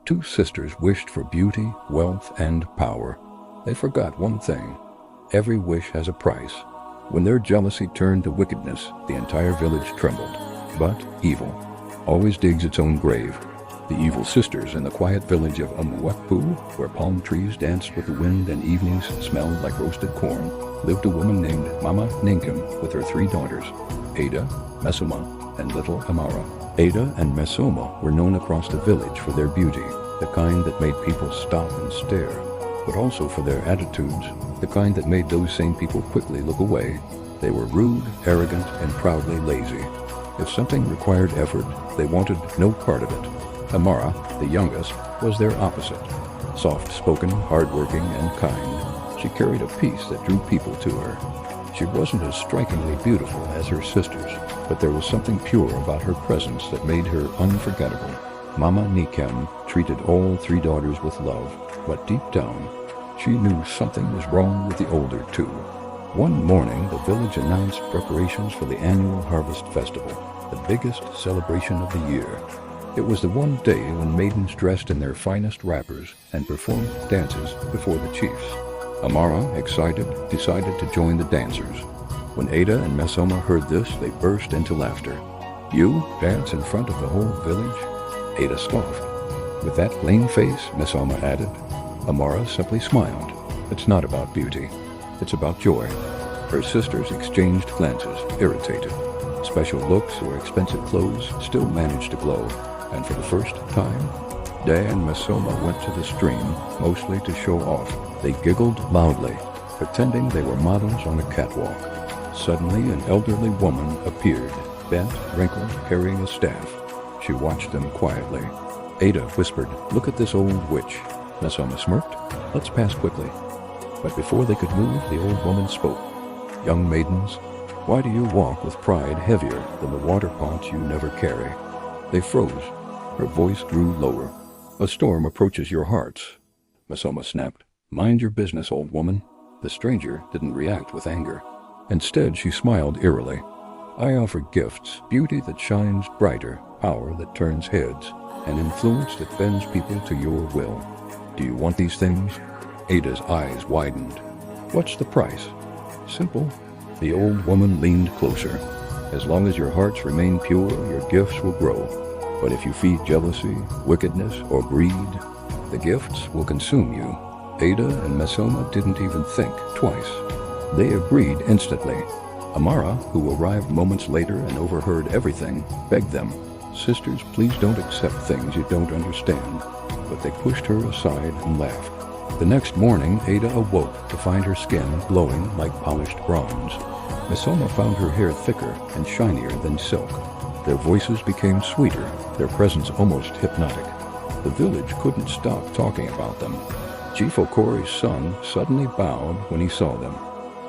Two sisters wished for beauty, wealth, and power. They forgot one thing. Every wish has a price. When their jealousy turned to wickedness, the entire village trembled. But evil always digs its own grave. The evil sisters in the quiet village of Mmesoma, where palm trees danced with the wind and evenings smelled like roasted corn, lived a woman named Mama Ninkum with her 3 daughters, Ada, Mmesoma, and little Amara. Ada and Mmesoma were known across the village for their beauty, the kind that made people stop and stare, but also for their attitudes, the kind that made those same people quickly look away. They were rude, arrogant, and proudly lazy. If something required effort, they wanted no part of it. Amara, the youngest, was their opposite. Soft-spoken, hard-working, and kind, she carried a peace that drew people to her. She wasn't as strikingly beautiful as her sisters, but there was something pure about her presence that made her unforgettable. Mama Ninkum treated all 3 daughters with love, but deep down, she knew something was wrong with the older 2. One morning, the village announced preparations for the annual harvest festival, the biggest celebration of the year. It was the one day when maidens dressed in their finest wrappers and performed dances before the chiefs. Amara, excited, decided to join the dancers. When Ada and Mmesoma heard this, they burst into laughter. "You dance in front of the whole village?" Ada scoffed. "With that plain face," Mmesoma added. Amara simply smiled. "It's not about beauty. It's about joy." Her sisters exchanged glances, irritated. Special looks or expensive clothes still managed to glow, and for the first time, Ada and Mmesoma went to the stream, mostly to show off. They giggled loudly, pretending they were models on a catwalk. Suddenly, an elderly woman appeared, bent, wrinkled, carrying a staff. She watched them quietly. Ada whispered, "Look at this old witch." Mmesoma smirked, "Let's pass quickly." But before they could move, the old woman spoke. "Young maidens, why do you walk with pride heavier than the water pot you never carry?" They froze. Her voice grew lower. "A storm approaches your hearts." Mmesoma snapped, "Mind your business, old woman." The stranger didn't react with anger. Instead, she smiled eerily. "I offer gifts, beauty that shines brighter, power that turns heads, and influence that bends people to your will. Do you want these things?" Ada's eyes widened. "What's the price?" "Simple." The old woman leaned closer. "As long as your hearts remain pure, your gifts will grow. But if you feed jealousy, wickedness, or greed, the gifts will consume you." Ada and Mmesoma didn't even think twice. They agreed instantly. Amara, who arrived moments later and overheard everything, begged them, "Sisters, please don't accept things you don't understand." But they pushed her aside and laughed. The next morning, Ada awoke to find her skin glowing like polished bronze. Mmesoma found her hair thicker and shinier than silk. Their voices became sweeter, their presence almost hypnotic. The village couldn't stop talking about them. Chief Okori's son suddenly bowed when he saw them.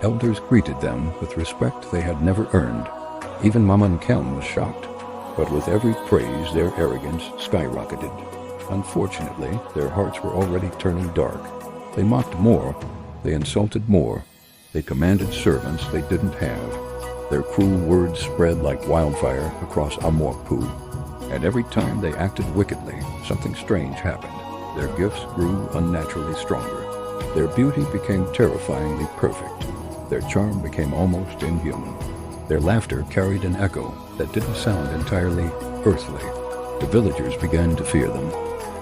Elders greeted them with respect they had never earned. Even Mama Ninkum was shocked. But with every praise, their arrogance skyrocketed. Unfortunately, their hearts were already turning dark. They mocked more, they insulted more, they commanded servants they didn't have. Their cruel words spread like wildfire across Mmesoma. And every time they acted wickedly, something strange happened. Their gifts grew unnaturally stronger. Their beauty became terrifyingly perfect. Their charm became almost inhuman. Their laughter carried an echo that didn't sound entirely earthly. The villagers began to fear them.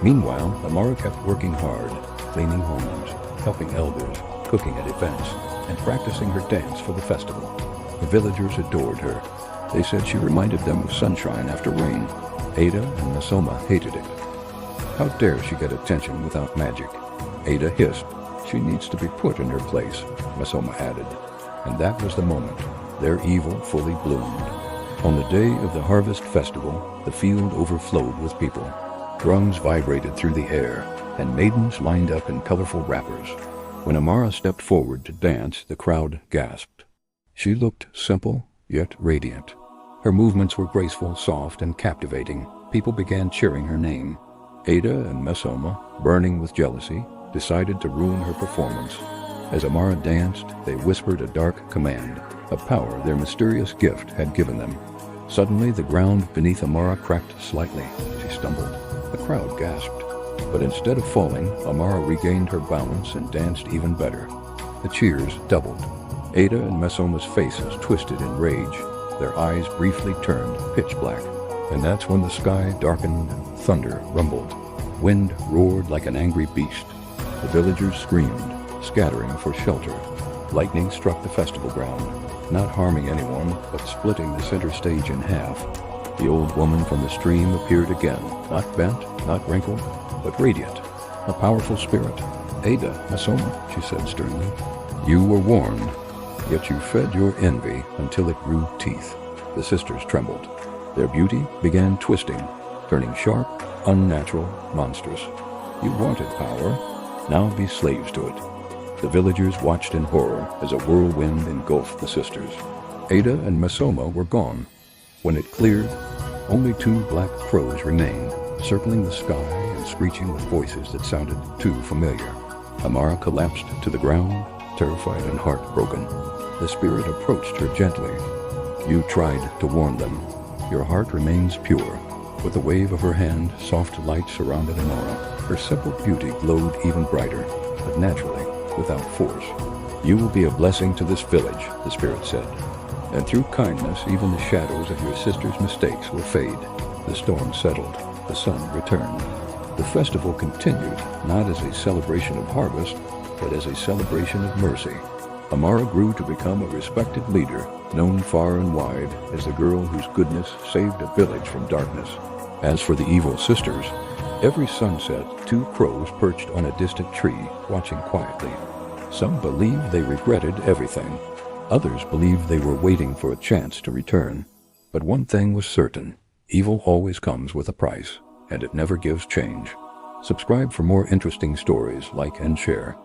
Meanwhile, Amara kept working hard, cleaning homes, helping elders, cooking at events, and practicing her dance for the festival. The villagers adored her. They said she reminded them of sunshine after rain. Ada and Mmesoma hated it. How dare she get attention without magic? Ada hissed. She needs to be put in her place, Mmesoma added. And that was the moment their evil fully bloomed. On the day of the harvest festival, the field overflowed with people. Drums vibrated through the air, and maidens lined up in colorful wrappers. When Amara stepped forward to dance, the crowd gasped. She looked simple, yet radiant. Her movements were graceful, soft, and captivating. People began cheering her name. Ada and Mmesoma, burning with jealousy, decided to ruin her performance. As Amara danced, they whispered a dark command, a power their mysterious gift had given them. Suddenly, the ground beneath Amara cracked slightly. She stumbled. The crowd gasped. But instead of falling, Amara regained her balance and danced even better. The cheers doubled. Ada and Mmesoma's faces twisted in rage. Their eyes briefly turned pitch black. And that's when the sky darkened and thunder rumbled. Wind roared like an angry beast. The villagers screamed, scattering for shelter. Lightning struck the festival ground, not harming anyone, but splitting the center stage in half. The old woman from the stream appeared again, not bent, not wrinkled, but radiant. A powerful spirit. Ada, Mmesoma, she said sternly, you were warned, yet you fed your envy until it grew teeth. The sisters trembled. Their beauty began twisting, turning sharp, unnatural, monstrous. You wanted power, now be slaves to it. The villagers watched in horror as a whirlwind engulfed the sisters. Ada and Mmesoma were gone. When it cleared, only 2 black crows remained, circling the sky and screeching with voices that sounded too familiar. Amara collapsed to the ground, terrified and heartbroken. The spirit approached her gently. You tried to warn them. Your heart remains pure. With a wave of her hand, soft light surrounded Amara. Her simple beauty glowed even brighter, but naturally, without force. You will be a blessing to this village, the spirit said. And through kindness, even the shadows of your sister's mistakes will fade. The storm settled. The sun returned. The festival continued, not as a celebration of harvest, but as a celebration of mercy. Amara grew to become a respected leader, known far and wide as the girl whose goodness saved a village from darkness. As for the evil sisters, every sunset, 2 crows perched on a distant tree, watching quietly. Some believed they regretted everything. Others believed they were waiting for a chance to return. But one thing was certain. Evil always comes with a price, and it never gives change. Subscribe for more interesting stories, like and share.